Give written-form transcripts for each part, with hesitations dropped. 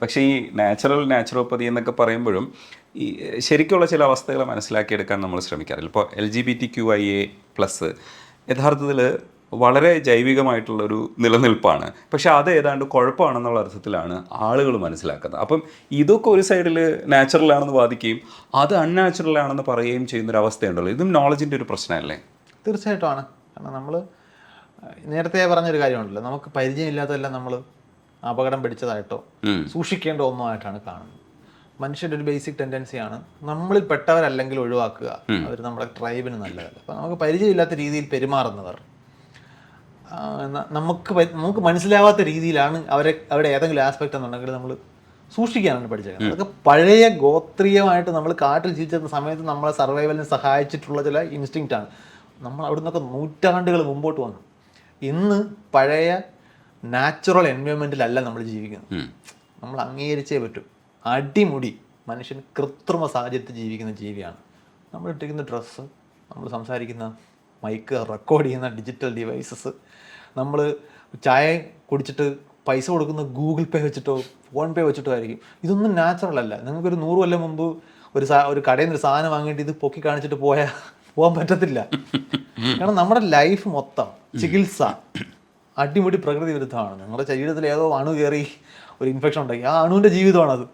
പക്ഷേ ഈ നാച്ചുറോപ്പതി എന്നൊക്കെ പറയുമ്പോഴും ഈ ശരിക്കുള്ള ചില അവസ്ഥകൾ മനസ്സിലാക്കിയെടുക്കാൻ നമ്മൾ ശ്രമിക്കാറില്ല. ഇപ്പോൾ LGBTQIA+ യഥാർത്ഥത്തിൽ വളരെ ജൈവികമായിട്ടുള്ളൊരു നിലനിൽപ്പാണ്. പക്ഷെ അത് ഏതാണ്ട് കുഴപ്പമാണെന്നുള്ള അർത്ഥത്തിലാണ് ആളുകൾ മനസ്സിലാക്കുന്നത്. അപ്പം ഇതൊക്കെ ഒരു സൈഡിൽ നാച്ചുറലാണെന്ന് വാദിക്കുകയും അത് അൺനാച്ചുറലാണെന്ന് പറയുകയും ചെയ്യുന്നൊരവസ്ഥയുണ്ടല്ലോ. ഇതും നോളജിൻ്റെ ഒരു പ്രശ്നമല്ലേ? തീർച്ചയായിട്ടും ആണ്. കാരണം നമ്മൾ നേരത്തെ പറഞ്ഞൊരു കാര്യമുണ്ടല്ലോ, നമുക്ക് പരിചയമില്ലാത്തതെല്ലാം നമ്മൾ അപകടം പിടിച്ചതായിട്ടോ സൂക്ഷിക്കേണ്ട ഒന്നുമായിട്ടാണ് കാണുന്നത്. മനുഷ്യൻ്റെ ഒരു ബേസിക് ടെൻഡൻസിയാണ് നമ്മളിൽ പെട്ടവരല്ലെങ്കിൽ ഒഴിവാക്കുക, അവർ നമ്മുടെ ട്രൈബിന് നല്ലതല്ല. അപ്പം നമുക്ക് പരിചയമില്ലാത്ത രീതിയിൽ പെരുമാറുന്നവർ, നമുക്ക് മനസ്സിലാവാത്ത രീതിയിലാണ് അവരുടെ ഏതെങ്കിലും ആസ്പെക്റ്റ് എന്നുണ്ടെങ്കിൽ നമ്മൾ സൂക്ഷിക്കാനാണ് പഠിച്ചേക്കുന്നത്. അതൊക്കെ പഴയ ഗോത്രീയമായിട്ട് നമ്മൾ കാട്ടിൽ ജീവിച്ചിരുന്ന സമയത്ത് നമ്മളെ സർവൈവലിന് സഹായിച്ചിട്ടുള്ള ചില ഇൻസ്റ്റിങ്ക്റ്റാണ്. നമ്മൾ അവിടെ നിന്നൊക്കെ നൂറ്റാണ്ടുകൾ മുമ്പോട്ട് വന്നു. ഇന്ന് പഴയ നാച്ചുറൽ എൻവയോൺമെൻറ്റിലല്ല നമ്മൾ ജീവിക്കുന്നത്. നമ്മൾ അംഗീകരിച്ചേ പറ്റും. അടിമുടി മനുഷ്യൻ കൃത്രിമ സാഹചര്യത്തിൽ ജീവിക്കുന്ന ജീവിയാണ്. നമ്മൾ ഇട്ടിരിക്കുന്ന ഡ്രസ്സ്, നമ്മൾ സംസാരിക്കുന്ന മൈക്ക്, റെക്കോർഡ് ചെയ്യുന്ന ഡിജിറ്റൽ ഡിവൈസസ്, നമ്മൾ ചായ കുടിച്ചിട്ട് പൈസ കൊടുക്കുന്ന ഗൂഗിൾ പേ വെച്ചിട്ടോ ഫോൺ പേ വെച്ചിട്ടോ ആയിരിക്കും. ഇതൊന്നും നാച്ചുറൽ അല്ല. നിങ്ങൾക്കൊരു 100 കൊല്ലം മുമ്പ് ഒരു കടയിൽ നിന്ന് ഒരു സാധനം വാങ്ങിയിട്ട് ഇത് പൊക്കി കാണിച്ചിട്ട് പോകാൻ പറ്റത്തില്ല. കാരണം നമ്മുടെ ലൈഫ് മൊത്തം ചികിത്സ അടിമുടി പ്രകൃതി വിരുദ്ധമാണ്. നിങ്ങളുടെ ശരീരത്തിൽ ഏതോ അണു കയറി ഒരു ഇൻഫെക്ഷൻ ഉണ്ടാക്കി, ആ അണുവിൻ്റെ ജീവിതമാണത്.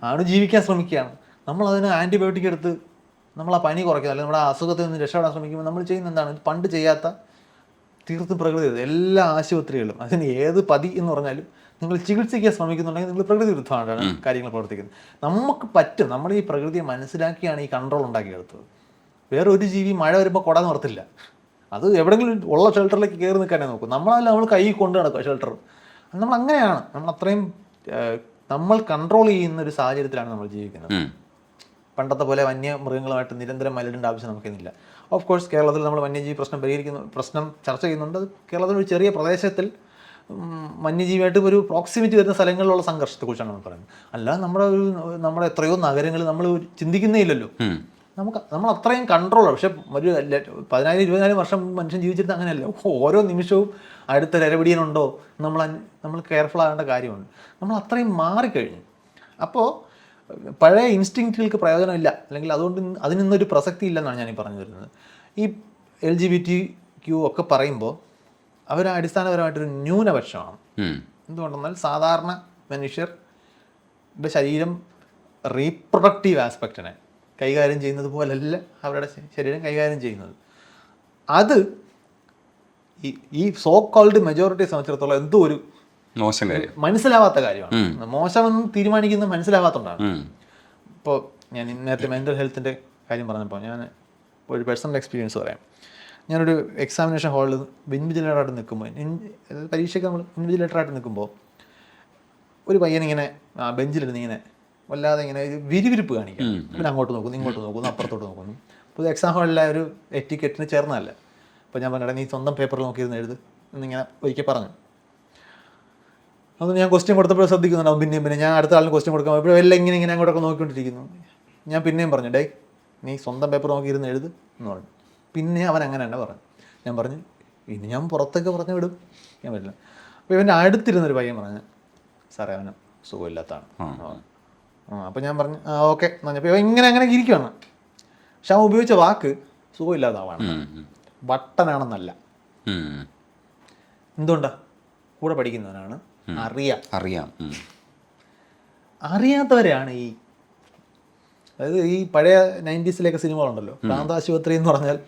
അണു ജീവിക്കാൻ ശ്രമിക്കുകയാണ്. നമ്മളതിന് ആൻറ്റിബയോട്ടിക് എടുത്ത് നമ്മൾ ആ പനി കുറയ്ക്കുക, അല്ലെങ്കിൽ നമ്മുടെ അസുഖത്തിൽ നിന്ന് രക്ഷപ്പെടാൻ ശ്രമിക്കുമ്പോൾ നമ്മൾ ചെയ്യുന്ന എന്താണ്? പണ്ട് ചെയ്യാത്ത തീർത്തും പ്രകൃതി വിരുദ്ധം. എല്ലാ ആശുപത്രികളും അതിന് ഏത് പതി എന്ന് പറഞ്ഞാലും നിങ്ങൾ ചികിത്സിക്കാൻ ശ്രമിക്കുന്നുണ്ടെങ്കിൽ നിങ്ങൾ പ്രകൃതി വിരുദ്ധമായിട്ടാണ് കാര്യങ്ങൾ പ്രവർത്തിക്കുന്നത്. നമുക്ക് പറ്റും. നമ്മൾ ഈ പ്രകൃതിയെ മനസ്സിലാക്കിയാണ് ഈ കൺട്രോൾ ഉണ്ടാക്കിയെടുത്തത്. വേറെ ഒരു ജീവി മഴ വരുമ്പോൾ കുട നിർത്തില്ല. അത് എവിടെയെങ്കിലും ഉള്ള ഷെൽട്ടറിലേക്ക് കയറി നിൽക്കാനേ നോക്കും. നമ്മളല്ല, നമ്മൾ കൈ കൊണ്ട് നടക്കുക ഷെൽട്ടർ. നമ്മൾ അങ്ങനെയാണ്. നമ്മൾ അത്രയും നമ്മൾ കൺട്രോൾ ചെയ്യുന്ന ഒരു സാഹചര്യത്തിലാണ് നമ്മൾ ജീവിക്കുന്നത്. പണ്ടത്തെ പോലെ വന്യമൃഗങ്ങളുമായിട്ട് നിരന്തരം മല്ലിടേണ്ട ആവശ്യം നമുക്കിന്നില്ല. ഓഫ് കോഴ്സ് കേരളത്തിൽ നമ്മൾ വന്യജീവി പ്രശ്നം ചർച്ച ചെയ്യുന്നുണ്ട്. കേരളത്തിൽ ഒരു ചെറിയ പ്രദേശത്തിൽ വന്യജീവിയായിട്ട് ഒരു പ്രോക്സിമിറ്റി വരുന്ന സ്ഥലങ്ങളിലുള്ള സംഘർഷത്തെക്കുറിച്ചാണ് നമ്മൾ പറയുന്നത്. അല്ല നമ്മുടെ എത്രയോ നഗരങ്ങൾ നമ്മൾ ചിന്തിക്കുന്നേ ഇല്ലല്ലോ. നമ്മൾ അത്രയും കൺട്രോളാണ്. പക്ഷെ ഒരു 10,000-20,000 വർഷം മനുഷ്യൻ ജീവിച്ചിരുന്നത് അങ്ങനെയല്ല. ഓരോ നിമിഷവും അടുത്തൊരു ഇരപിടിയനുണ്ടോ നമ്മൾ കെയർഫുൾ ആകേണ്ട കാര്യമുണ്ട്. നമ്മൾ അത്രയും മാറിക്കഴിഞ്ഞു. അപ്പോൾ പഴയ ഇൻസ്റ്റിങ്ക്റ്റുകൾക്ക് പ്രയോജനമില്ല, അല്ലെങ്കിൽ അതുകൊണ്ട് അതിൽ നിന്നൊരു പ്രസക്തി ഇല്ലെന്നാണ് ഞാൻ ഈ പറഞ്ഞു വരുന്നത്. ഈ LGBTQ ഒക്കെ പറയുമ്പോൾ അവർ അടിസ്ഥാനപരമായിട്ടൊരു ന്യൂനപക്ഷമാണ്. എന്തുകൊണ്ടെന്നാൽ സാധാരണ മനുഷ്യരുടെ ശരീരം റീപ്രൊഡക്റ്റീവ് ആസ്പെക്റ്റിനെ കൈകാര്യം ചെയ്യുന്നത് പോലല്ല അവരുടെ ശരീരം കൈകാര്യം ചെയ്യുന്നത്. അത് ഈ സോ കോൾഡ് മെജോറിറ്റിയെ സംബന്ധിച്ചിടത്തോളം എന്തോ ഒരു മോശം കാര്യം, മനസ്സിലാവാത്ത കാര്യമാണ്. മോശമെന്ന് തീരുമാനിക്കുന്നത് മനസ്സിലാവാത്തതുകൊണ്ടാണ്. ഇപ്പോൾ ഞാൻ നേരത്തെ മെൻ്റൽ ഹെൽത്തിൻ്റെ കാര്യം പറഞ്ഞപ്പോൾ ഞാൻ ഒരു പേഴ്സണൽ എക്സ്പീരിയൻസ് പറയാം. ഞാനൊരു എക്സാമിനേഷൻ ഹാളിൽ ഇൻവിജിലേറ്ററായിട്ട് നിൽക്കുമ്പോൾ, പരീക്ഷയ്ക്ക് നമ്മൾ ഇൻവിജിലേറ്ററായിട്ട് നിൽക്കുമ്പോൾ ഒരു പയ്യനിങ്ങനെ ബെഞ്ചിലിരുന്ന് ഇങ്ങനെ വല്ലാതെ ഇങ്ങനെ വിരിവിരിപ്പ് കാണിക്കും. പിന്നെ അങ്ങോട്ട് നോക്കുന്നു, ഇങ്ങോട്ട് നോക്കുന്നു, അപ്പുറത്തോട്ട് നോക്കുന്നു. അപ്പോൾ എക്സാം ഹാളിലെ ഒരു എറ്റിക്കറ്റിന് ചേർന്നതല്ല. അപ്പോൾ ഞാൻ പറഞ്ഞിട്ട് നീ സ്വന്തം പേപ്പറിൽ നോക്കിയിരുന്ന് എഴുത് എന്നിങ്ങനെ ഒരിക്കൽ പറഞ്ഞു. അത് ഞാൻ ക്വസ്റ്റ്യൻ കൊടുത്തപ്പോൾ ശ്രദ്ധിക്കുന്നുണ്ടാവും. പിന്നെ ഞാൻ അടുത്ത ആളിന് ക്വസ്റ്റ്യൻ കൊടുക്കാൻ ഇപ്പോൾ എല്ലാം ഇങ്ങനെ അങ്ങോട്ടൊക്കെ നോക്കിക്കൊണ്ടിരിക്കുന്നു. ഞാൻ പിന്നെയും പറഞ്ഞു, ഡേ നീ സ്വന്തം പേപ്പർ നോക്കിയിരുന്ന് എഴുത് എന്ന് പറഞ്ഞു. പിന്നെ അവൻ അങ്ങനെ തന്നെ പറഞ്ഞു. ഞാൻ പറഞ്ഞു ഇനി ഞാൻ പുറത്തൊക്കെ പറഞ്ഞു വിടും, ഞാൻ പറ്റില്ല. അപ്പോൾ ഇവൻ്റെ അടുത്തിരുന്നൊരു പയ്യൻ പറഞ്ഞു, സാറേ അവന് സുഖമില്ലാത്തതാണ്. അപ്പോൾ ഞാൻ പറഞ്ഞു ഓക്കെ എന്ന് പറഞ്ഞപ്പോൾ ഇങ്ങനെ ഇരിക്കുകയാണ്. പക്ഷെ അവൻ ഉപയോഗിച്ച വാക്ക് സുഖമില്ലാതാവാണ്, വട്ടനാണെന്നല്ല. എന്തുകൊണ്ടാ? കൂടെ പഠിക്കുന്നവനാണ്, അറിയാത്തവരെയാണ് അതായത് ഈ പഴയ 90s സിനിമകളുണ്ടല്ലോ, പ്രാന്താശുപത്രി എന്ന് പറഞ്ഞാൽ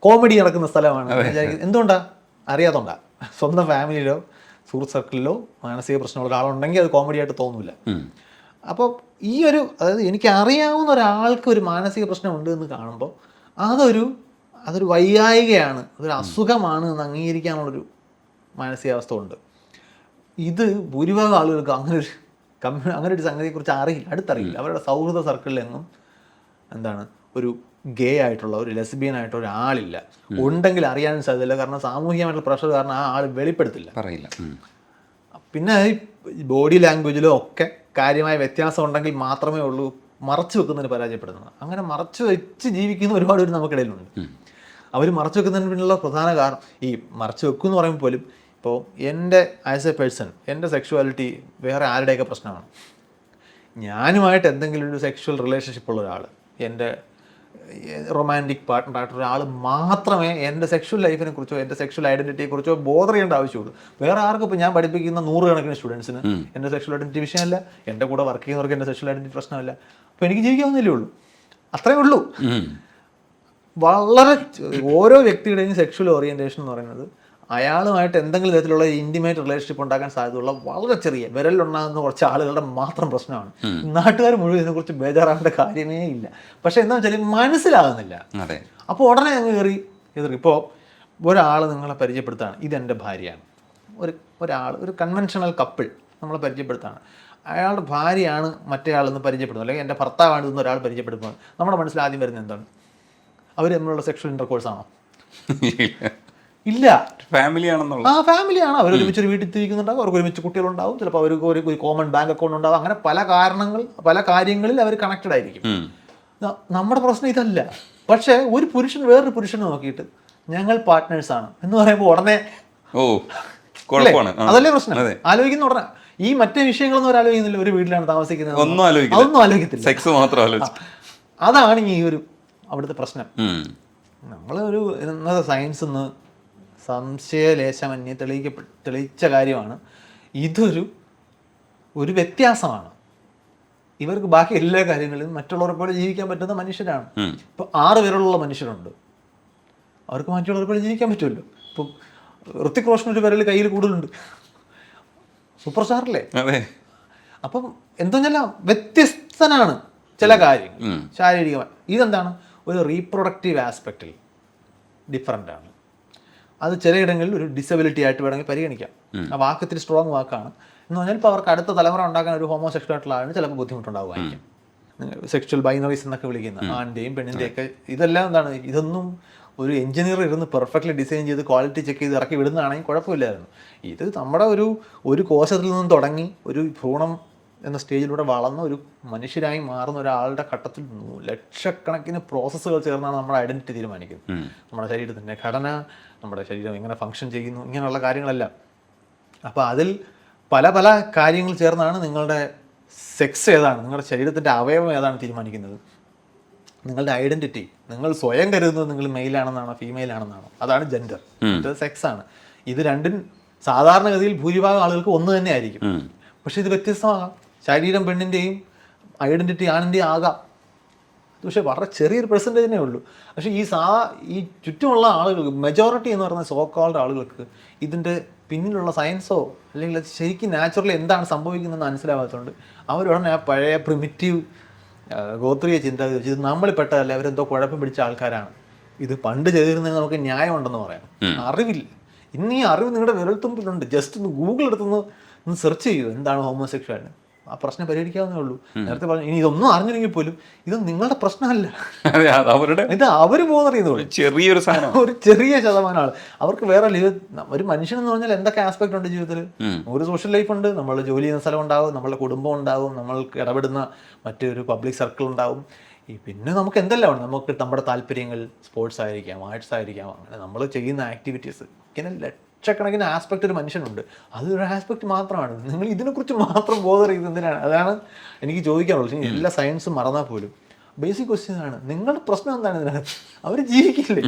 കോമഡി നടക്കുന്ന സ്ഥലമാണ്. എന്തുകൊണ്ടാ? അറിയാത്തോണ്ടാ. സ്വന്തം ഫാമിലിയിലോ സുഹൃത്ത് സർക്കിളിലോ മാനസിക പ്രശ്നമുള്ള ഒരാളുണ്ടെങ്കിൽ അത് കോമഡി ആയിട്ട് തോന്നില്ല. അപ്പോൾ അതായത് എനിക്ക് അറിയാവുന്ന ഒരാൾക്ക് ഒരു മാനസിക പ്രശ്നമുണ്ട് എന്ന് കാണുമ്പോൾ അതൊരു വൈകായികയാണ്, അതൊരു അസുഖമാണ് എന്ന് അംഗീകരിക്കാനുള്ളൊരു മാനസികാവസ്ഥ ഉണ്ട്. ഇത് ഭൂരിഭാഗം ആളുകൾക്ക് അങ്ങനെ ഒരു സംഗതിയെക്കുറിച്ച് അടുത്തറിയില്ല. അവരുടെ സൗഹൃദ സർക്കിളിലെങ്ങും ഒരു ഗേ ആയിട്ടുള്ള ഒരു ലെസ്ബിയൻ ആയിട്ടുള്ള ഒരാളില്ല. ഉണ്ടെങ്കിൽ അറിയാനും സാധ്യതയില്ല. കാരണം സാമൂഹികമായിട്ടുള്ള പ്രഷർ കാരണം ആ ആൾ വെളിപ്പെടുത്തില്ല, പറയില്ല. പിന്നെ ബോഡി ലാംഗ്വേജിലും ഒക്കെ കാര്യമായ വ്യത്യാസം ഉണ്ടെങ്കിൽ മാത്രമേ ഉള്ളൂ മറച്ചു വെക്കുന്നതിന് പരാജയപ്പെടുന്നത്. അങ്ങനെ മറച്ചു വെച്ച് ജീവിക്കുന്ന ഒരുപാട് പേര് നമുക്കിടയിലുണ്ട്. അവർ മറച്ചു വെക്കുന്നതിന് പിന്നിലുള്ള പ്രധാന കാരണം ഈ മറച്ചു വെക്കുമെന്ന് പറയുമ്പോൾ പോലും ഇപ്പോൾ എൻ്റെ ആസ് എ പേഴ്സൺ എൻ്റെ സെക്ഷുവാലിറ്റി വേറെ ആരുടെയൊക്കെ പ്രശ്നമാണ്. ഞാനുമായിട്ട് എന്തെങ്കിലും ഒരു സെക്ഷൽ റിലേഷൻഷിപ്പ് ഉള്ള ഒരാൾ, എൻ്റെ റൊമാൻറ്റിക് പാർട്ട്ണറായിട്ട് ഒരാൾ മാത്രമേ എൻ്റെ സെക്ഷൽ ലൈഫിനെ കുറിച്ചോ എൻ്റെ സെക്ഷൽ ഐഡൻറ്റിറ്റിയെ കുറിച്ചോ ബോധർ ചെയ്യേണ്ട ആവശ്യമുള്ളൂ. വേറെ ആർക്കും ഇപ്പോൾ ഞാൻ പഠിപ്പിക്കുന്ന 100 കണക്കിന് സ്റ്റുഡൻസിന് എൻ്റെ സെക്ഷൽ ഐഡൻറ്റിറ്റി വിഷയമല്ല, എൻ്റെ കൂടെ വർക്ക് ചെയ്യുന്നവർക്ക് എൻ്റെ സെക്ഷൽ ഐഡൻറ്റിറ്റി പ്രശ്നമല്ല. അപ്പോൾ എനിക്ക് ജീവിക്കാവുന്നല്ലേ ഉള്ളൂ, അത്രേ ഉള്ളൂ. വളരെ ഓരോ വ്യക്തിയുടെയും സെക്ഷൽ ഓറിയൻറ്റേഷൻ എന്ന് പറയുന്നത് അയാളുമായിട്ട് എന്തെങ്കിലും തരത്തിലുള്ള ഇൻറ്റിമേറ്റ് റിലേഷൻഷിപ്പ് ഉണ്ടാക്കാൻ സാധ്യതയുള്ള വളരെ ചെറിയ വിരലിലുണ്ടാകുന്ന കുറച്ച് ആളുകളുടെ മാത്രം പ്രശ്നമാണ്. നാട്ടുകാർ മുഴുവൻ ഇതിനെക്കുറിച്ച് ബേജാറാവേണ്ട കാര്യമേ ഇല്ല. പക്ഷെ എന്താ വെച്ചാൽ മനസ്സിലാകുന്നില്ല. അപ്പോൾ ഉടനെ അങ്ങ് കയറി ഇപ്പോൾ ഒരാൾ നിങ്ങളെ പരിചയപ്പെടുത്താണ്, ഇതെൻ്റെ ഭാര്യയാണ്. ഒരു കൺവെൻഷണൽ കപ്പിൾ നമ്മളെ പരിചയപ്പെടുത്താണ്, അയാളുടെ ഭാര്യയാണ് മറ്റേ ആളെന്ന് പരിചയപ്പെടുന്നത്, അല്ലെങ്കിൽ എൻ്റെ ഭർത്താവാണ് ഇന്ന് ഒരാൾ പരിചയപ്പെടുന്നത്. നമ്മുടെ മനസ്സിൽ ആദ്യം വരുന്നത് എന്താണ്? അവർ തമ്മിലുള്ള സെക്ഷൽ ഇൻ്റർകോഴ്സാണോ? ഇല്ല, ഫാമിലിയാണെന്നുള്ള. ഫാമിലിയാണ്. അവർ ഒരുമിച്ച് ഒരു വീട്ടിൽ തിരിക്കുന്നുണ്ടാവും, അവർക്ക് ഒരുമിച്ച് കുട്ടികളുണ്ടാവും, ചിലപ്പോൾ അവർക്ക് ഒരു കോമൺ ബാങ്ക് അക്കൗണ്ട് ഉണ്ടാവും. അങ്ങനെ പല കാര്യങ്ങളിൽ അവർ കണക്റ്റഡ് ആയിരിക്കും. നമ്മുടെ പ്രശ്നം ഇതല്ല. പക്ഷേ ഒരു പുരുഷൻ വേറൊരു പുരുഷനെ നോക്കിയിട്ട് ഞങ്ങൾ പാർട്ട്നേഴ്സാണ് എന്ന് പറയുമ്പോൾ ഉടനെ അതല്ലേ പ്രശ്നം. ആലോചിക്കുന്ന ഉടനെ ഈ മറ്റേ വിഷയങ്ങളൊന്നും അവർ ആലോചിക്കുന്നില്ല. ഒരു വീട്ടിലാണ് താമസിക്കുന്നത്, അതൊന്നും ആലോചിക്കത്തില്ല, സെക്സ് മാത്രം ആലോചിക്കും. അതാണ് ഈ ഒരു അവിടുത്തെ പ്രശ്നം. നമ്മളൊരു ഇന്നത്തെ സയൻസ് ഒന്ന് സംശയലേശമന്യേ തെളിയിച്ച കാര്യമാണ്. ഇതൊരു വ്യത്യാസമാണ്. ഇവർക്ക് ബാക്കി എല്ലാ കാര്യങ്ങളിലും മറ്റുള്ളവരെ പോലെ ജീവിക്കാൻ പറ്റുന്ന മനുഷ്യരാണ്. ഇപ്പോൾ 6 പേരുള്ള മനുഷ്യരുണ്ട്, അവർക്ക് മറ്റുള്ളവരെ പോലെ ജീവിക്കാൻ പറ്റുമല്ലോ. ഇപ്പം ഋത്തിക് റോഷൻ ഒരു വിരൽ കയ്യിൽ കൂടുതലുണ്ട്, സൂപ്പർ സ്റ്റാറല്ലേ. അപ്പം എന്തെന്നല്ല വ്യത്യസ്തനാണ് ചില കാര്യങ്ങൾ ശാരീരികമായി. ഇതെന്താണ്? ഒരു റീപ്രൊഡക്റ്റീവ് ആസ്പെക്റ്റിൽ ഡിഫറൻ്റ് ആണ്. അത് ചിലയിടങ്ങളിൽ ഒരു ഡിസബിലിറ്റി ആയിട്ട് വേണമെങ്കിൽ പരിഗണിക്കാം. ആ വാക്ക് ഇത്തിരി സ്ട്രോങ് വാക്കാണ് എന്ന് പറഞ്ഞാൽ ഇപ്പോൾ അവർക്ക് അടുത്ത തലമുറ ഉണ്ടാക്കാൻ ഒരു ഹോമോസെക്ഷൽ ആയിട്ടുള്ള ആളിന് ചിലപ്പോൾ ബുദ്ധിമുട്ടുണ്ടാവുമായിരിക്കും. സെക്ഷൽ ബൈനറീസ് എന്നൊക്കെ വിളിക്കുന്ന ആണിൻ്റെയും പെണ്ണിൻ്റെയൊക്കെ ഇതെല്ലാം എന്താണ്? ഇതൊന്നും ഒരു എഞ്ചിനീയർ ഇരുന്ന് പെർഫെക്റ്റ്ലി ഡിസൈൻ ചെയ്ത് ക്വാളിറ്റി ചെക്ക് ചെയ്ത് ഇറക്കി വിടുന്നതാണെങ്കിൽ കുഴപ്പമില്ലായിരുന്നു. ഇത് നമ്മുടെ ഒരു കോശത്തിൽ നിന്നും തുടങ്ങി ഒരു ഭ്രൂണം എന്ന സ്റ്റേജിലൂടെ വളർന്ന ഒരു മനുഷ്യരായി മാറുന്ന ഒരാളുടെ ഘട്ടത്തിൽ ലക്ഷക്കണക്കിന് പ്രോസസ്സുകൾ ചേർന്നാണ് നമ്മുടെ ഐഡൻറ്റിറ്റി തീരുമാനിക്കുന്നത്. നമ്മുടെ ശരീരത്തിൻ്റെ ഘടന, നമ്മുടെ ശരീരം എങ്ങനെ ഫങ്ഷൻ ചെയ്യുന്നു, ഇങ്ങനെയുള്ള കാര്യങ്ങളെല്ലാം. അപ്പോൾ അതിൽ പല കാര്യങ്ങൾ ചേർന്നാണ് നിങ്ങളുടെ സെക്സ് ഏതാണ്, നിങ്ങളുടെ ശരീരത്തിൻ്റെ അവയവം ഏതാണ് തീരുമാനിക്കുന്നത്. നിങ്ങളുടെ ഐഡൻറ്റിറ്റി, നിങ്ങൾ സ്വയം കരുതുന്നത് നിങ്ങൾ മെയിലാണെന്നാണോ ഫീമെയിൽ ആണെന്നാണോ, അതാണ് ജെൻഡർ. ഇത് സെക്സാണ്. ഇത് രണ്ടും സാധാരണഗതിയിൽ ഭൂരിഭാഗം ആളുകൾക്ക് ഒന്ന് തന്നെ ആയിരിക്കും. പക്ഷെ ഇത് വ്യത്യസ്തമാകാം. ശരീരം പെണ്ണിൻ്റെയും ഐഡൻറ്റിറ്റി ആണിൻ്റെയും ആകാം. പക്ഷേ വളരെ ചെറിയൊരു പെർസെൻറ്റേജിനേ ഉള്ളൂ. പക്ഷേ ഈ ചുറ്റുമുള്ള ആളുകൾക്ക്, മെജോറിറ്റി എന്ന് പറയുന്ന സോ കോൾഡ് ആളുകൾക്ക് ഇതിൻ്റെ പിന്നിലുള്ള സയൻസോ അല്ലെങ്കിൽ അത് ശരിക്കും നാച്ചുറലി എന്താണ് സംഭവിക്കുന്നതെന്ന് മനസ്സിലാവാത്തതുകൊണ്ട് അവരുടനെ ആ പഴയ പ്രിമിറ്റീവ് ഗോത്രീയ ചിന്താഗതി വെച്ച് ഇത് നമ്മളിൽ പെട്ടതല്ല, അവരെന്തോ കുഴപ്പം പിടിച്ച ആൾക്കാരാണ്, ഇത് പണ്ട് ചെയ്തിരുന്നതിന് നമുക്ക് ന്യായമുണ്ടെന്ന് പറയാം. അറിവില്ല. ഇന്ന് ഈ അറിവ് നിങ്ങളുടെ വിരൽത്തുമ്പിലുണ്ട്. ജസ്റ്റ് ഒന്ന് ഗൂഗിൾ എടുത്തൊന്ന് സെർച്ച് ചെയ്യൂ എന്താണ് ഹോമോസെക്ഷുവാലിറ്റി. ആ പ്രശ്നം പരിഹരിക്കാവുന്നേ ഉള്ളൂ. നേരത്തെ പറഞ്ഞു, ഇനി ഇതൊന്നും അറിഞ്ഞില്ലെങ്കിൽ പോലും ഇത് നിങ്ങളുടെ പ്രശ്നമല്ല, ഇത് അവർ ബോധറിയുന്നുള്ളൂ. ചെറിയൊരു സാധനം, ഒരു ചെറിയ ശതമാനം ആൾ. അവർക്ക് വേറെ ഒരു മനുഷ്യനെന്ന് പറഞ്ഞാൽ എന്തൊക്കെ ആസ്പെക്ട് ഉണ്ട് ജീവിതത്തിൽ? ഒരു സോഷ്യൽ ലൈഫ് ഉണ്ട്, നമ്മൾ ജോലി ചെയ്യുന്ന സ്ഥലം ഉണ്ടാവും, നമ്മളുടെ കുടുംബം ഉണ്ടാവും, നമ്മൾക്ക് ഇടപെടുന്ന മറ്റൊരു പബ്ലിക് സർക്കിൾ ഉണ്ടാവും. പിന്നെ നമുക്ക് എന്തെല്ലാം ഉണ്ട്? നമുക്ക് നമ്മുടെ താല്പര്യങ്ങൾ സ്പോർട്സ് ആയിരിക്കാം, ആർട്സ് ആയിരിക്കാം, അങ്ങനെ നമ്മൾ ചെയ്യുന്ന ആക്ടിവിറ്റീസ്, ഇങ്ങനെ ലക്ഷക്കണക്കിന് ആസ്പെക്ട് ഒരു മനുഷ്യനുണ്ട്. അതൊരു ആസ്പെക്ട് മാത്രമാണ്. നിങ്ങൾ ഇതിനെക്കുറിച്ച് മാത്രം ബോധർ ചെയ്ത് എന്തിനാണ്? അതാണ് എനിക്ക് ചോദിക്കാനുള്ളത്. എല്ലാ സയൻസും മറന്നാൽ പോലും ബേസിക് ക്വസ്റ്റ്യൻ ആണ്, നിങ്ങളുടെ പ്രശ്നം എന്താണ് ഇതിനകത്ത്? അവർ ജീവിക്കില്ലേ?